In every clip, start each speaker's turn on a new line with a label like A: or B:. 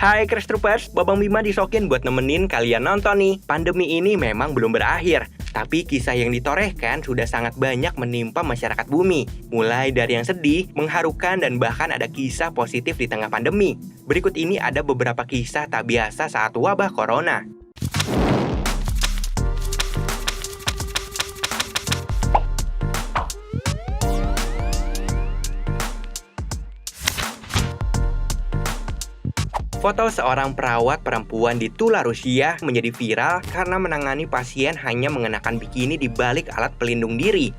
A: Hai Crash Troopers, Babang Bima disokin buat nemenin kalian nonton nih. Pandemi ini memang belum berakhir, tapi kisah yang ditorehkan sudah sangat banyak menimpa masyarakat bumi. Mulai dari yang sedih, mengharukan, dan bahkan ada kisah positif di tengah pandemi. Berikut ini ada beberapa kisah tak biasa saat wabah corona. Foto seorang perawat perempuan di Tula, Rusia menjadi viral karena menangani pasien hanya mengenakan bikini di balik alat pelindung diri.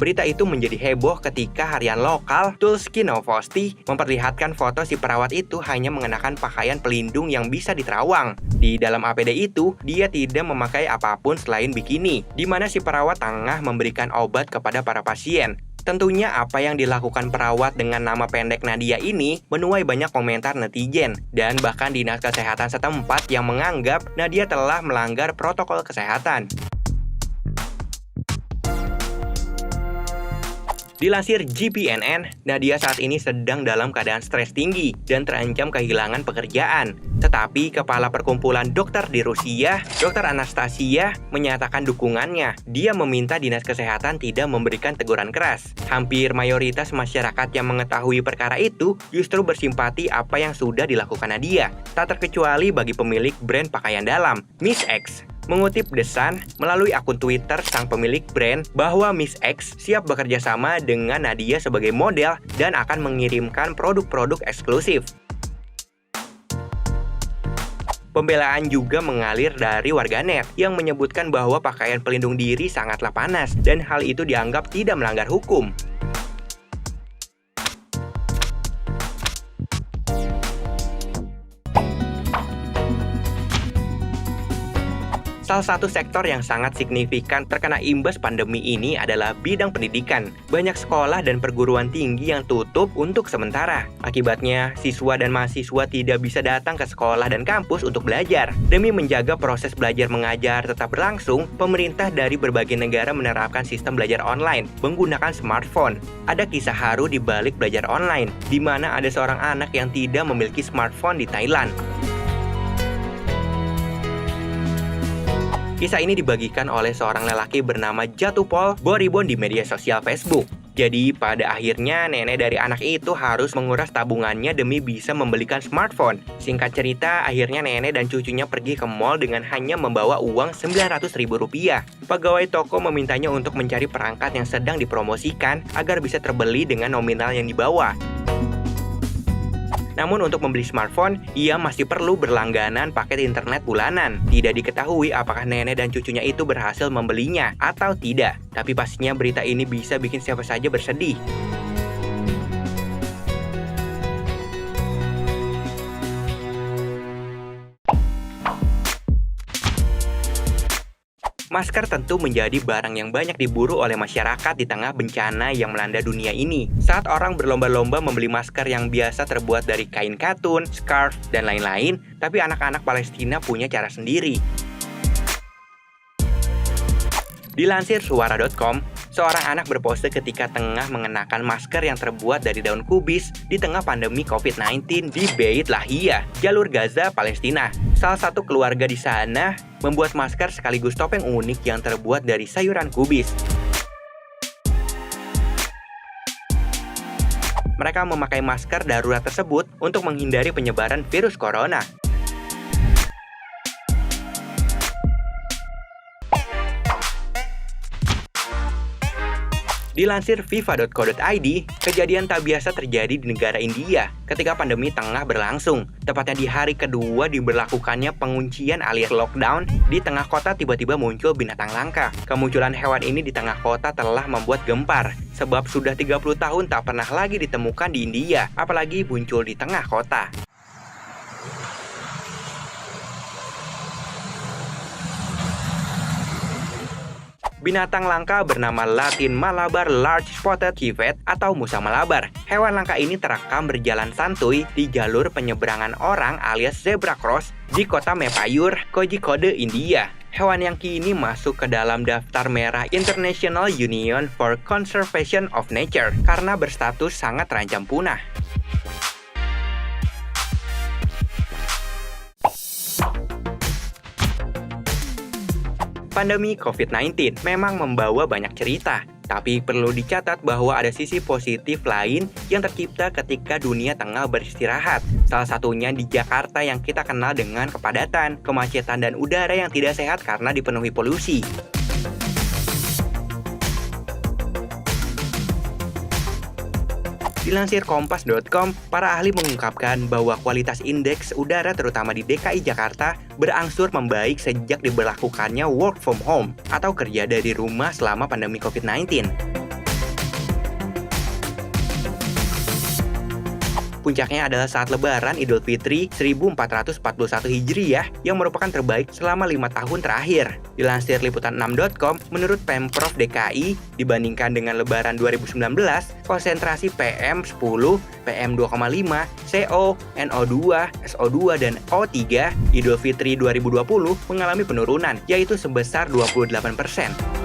A: Berita itu menjadi heboh ketika harian lokal Tulski Novosti memperlihatkan foto si perawat itu hanya mengenakan pakaian pelindung yang bisa diterawang. Di dalam APD itu, dia tidak memakai apapun selain bikini, di mana si perawat tengah memberikan obat kepada para pasien. Tentunya apa yang dilakukan perawat dengan nama pendek Nadia ini menuai banyak komentar netizen, dan bahkan dinas kesehatan setempat yang menganggap Nadia telah melanggar protokol kesehatan. Dilansir GPNN, Nadia saat ini sedang dalam keadaan stres tinggi dan terancam kehilangan pekerjaan. Tetapi Kepala Perkumpulan Dokter di Rusia, Dr. Anastasia, menyatakan dukungannya. Dia meminta Dinas Kesehatan tidak memberikan teguran keras. Hampir mayoritas masyarakat yang mengetahui perkara itu justru bersimpati apa yang sudah dilakukan Nadia. Tak terkecuali bagi pemilik brand pakaian dalam, Miss X. Mengutip The Sun melalui akun Twitter sang pemilik brand bahwa Miss X siap bekerja sama dengan Nadia sebagai model dan akan mengirimkan produk-produk eksklusif. Pembelaan juga mengalir dari warganet yang menyebutkan bahwa pakaian pelindung diri sangatlah panas dan hal itu dianggap tidak melanggar hukum. Salah satu sektor yang sangat signifikan terkena imbas pandemi ini adalah bidang pendidikan. Banyak sekolah dan perguruan tinggi yang tutup untuk sementara. Akibatnya, siswa dan mahasiswa tidak bisa datang ke sekolah dan kampus untuk belajar. Demi menjaga proses belajar mengajar tetap berlangsung, pemerintah dari berbagai negara menerapkan sistem belajar online menggunakan smartphone. Ada kisah haru di balik belajar online, di mana ada seorang anak yang tidak memiliki smartphone di Thailand. Kisah ini dibagikan oleh seorang lelaki bernama Jatupol Boribon di media sosial Facebook. Jadi pada akhirnya nenek dari anak itu harus menguras tabungannya demi bisa membelikan smartphone. Singkat cerita, akhirnya nenek dan cucunya pergi ke mall dengan hanya membawa uang Rp900.000. Pegawai toko memintanya untuk mencari perangkat yang sedang dipromosikan agar bisa terbeli dengan nominal yang dibawa. Namun untuk membeli smartphone, ia masih perlu berlangganan paket internet bulanan. Tidak diketahui apakah nenek dan cucunya itu berhasil membelinya atau tidak. Tapi pastinya berita ini bisa bikin siapa saja bersedih. Masker tentu menjadi barang yang banyak diburu oleh masyarakat di tengah bencana yang melanda dunia ini. Saat orang berlomba-lomba membeli masker yang biasa terbuat dari kain katun, scarf, dan lain-lain, tapi anak-anak Palestina punya cara sendiri. Dilansir suara.com, seorang anak berpose ketika tengah mengenakan masker yang terbuat dari daun kubis di tengah pandemi COVID-19 di Beit Lahia, jalur Gaza, Palestina. Salah satu keluarga di sana membuat masker sekaligus topeng unik yang terbuat dari sayuran kubis. Mereka memakai masker darurat tersebut untuk menghindari penyebaran virus corona. Dilansir FIFA.co.id, kejadian tak biasa terjadi di negara India ketika pandemi tengah berlangsung. Tepatnya di hari kedua diberlakukannya penguncian alias lockdown, di tengah kota tiba-tiba muncul binatang langka. Kemunculan hewan ini di tengah kota telah membuat gempar, sebab sudah 30 tahun tak pernah lagi ditemukan di India, apalagi muncul di tengah kota. Binatang langka bernama Latin Malabar Large Spotted Civet atau Musa Malabar. Hewan langka ini terekam berjalan santuy di jalur penyeberangan orang alias zebra cross di kota Mepayur, Kozhikode, India. Hewan yang kini masuk ke dalam daftar merah International Union for Conservation of Nature karena berstatus sangat terancam punah. Pandemi COVID-19 memang membawa banyak cerita, tapi perlu dicatat bahwa ada sisi positif lain yang tercipta ketika dunia tengah beristirahat. Salah satunya di Jakarta yang kita kenal dengan kepadatan, kemacetan, dan udara yang tidak sehat karena dipenuhi polusi. Dilansir Kompas.com, para ahli mengungkapkan bahwa kualitas indeks udara terutama di DKI Jakarta berangsur membaik sejak diberlakukannya work from home atau kerja dari rumah selama pandemi COVID-19. Puncaknya adalah saat Lebaran Idul Fitri 1441 Hijriah yang merupakan terbaik selama 5 tahun terakhir. Dilansir liputan6.com, menurut Pemprov DKI, dibandingkan dengan Lebaran 2019, konsentrasi PM10, PM2,5, CO, NO2, SO2, dan O3 Idul Fitri 2020 mengalami penurunan, yaitu sebesar 28%.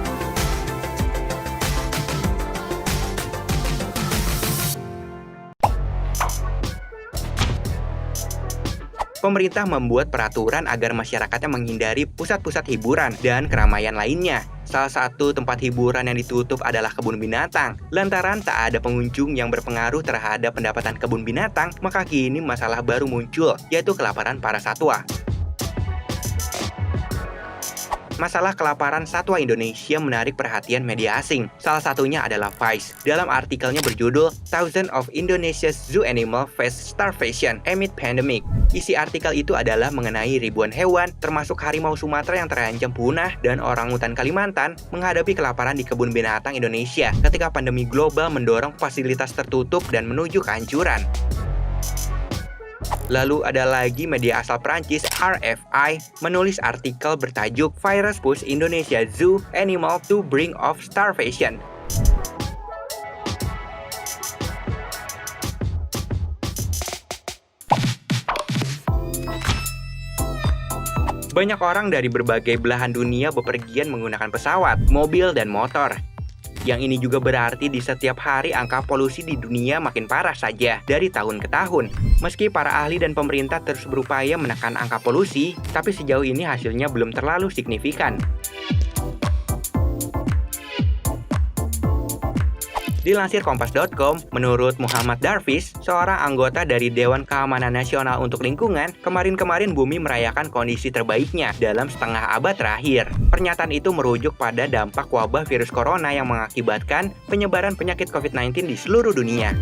A: Pemerintah membuat peraturan agar masyarakatnya menghindari pusat-pusat hiburan dan keramaian lainnya. Salah satu tempat hiburan yang ditutup adalah kebun binatang. Lantaran tak ada pengunjung yang berpengaruh terhadap pendapatan kebun binatang, maka kini masalah baru muncul, yaitu kelaparan para satwa. Masalah kelaparan satwa Indonesia menarik perhatian media asing. Salah satunya adalah Vice. Dalam artikelnya berjudul Thousands of Indonesia's Zoo Animal Face Starvation Amid Pandemic. Isi artikel itu adalah mengenai ribuan hewan, termasuk harimau Sumatera yang terancam punah dan orangutan Kalimantan menghadapi kelaparan di kebun binatang Indonesia ketika pandemi global mendorong fasilitas tertutup dan menuju kehancuran. Lalu ada lagi media asal Prancis RFI menulis artikel bertajuk Virus Push Indonesia Zoo Animal to Brink of Starvation. Banyak orang dari berbagai belahan dunia bepergian menggunakan pesawat, mobil, dan motor. Yang ini juga berarti di setiap hari angka polusi di dunia makin parah saja dari tahun ke tahun. Meski para ahli dan pemerintah terus berupaya menekan angka polusi, tapi sejauh ini hasilnya belum terlalu signifikan. Dilansir Kompas.com, menurut Muhammad Darwish, seorang anggota dari Dewan Keamanan Nasional untuk Lingkungan, kemarin bumi merayakan kondisi terbaiknya dalam setengah abad terakhir. Pernyataan itu merujuk pada dampak wabah virus corona yang mengakibatkan penyebaran penyakit COVID-19 di seluruh dunia.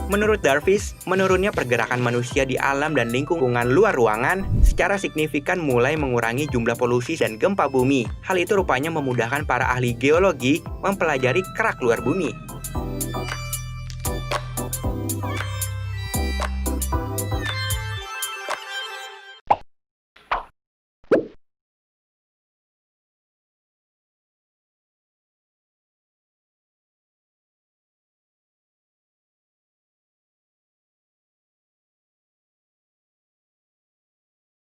A: Menurut Darwish, menurunnya pergerakan manusia di alam dan lingkungan luar ruangan secara signifikan mulai mengurangi jumlah polusi dan gempa bumi. Hal itu rupanya memudahkan para ahli geologi mempelajari kerak luar bumi.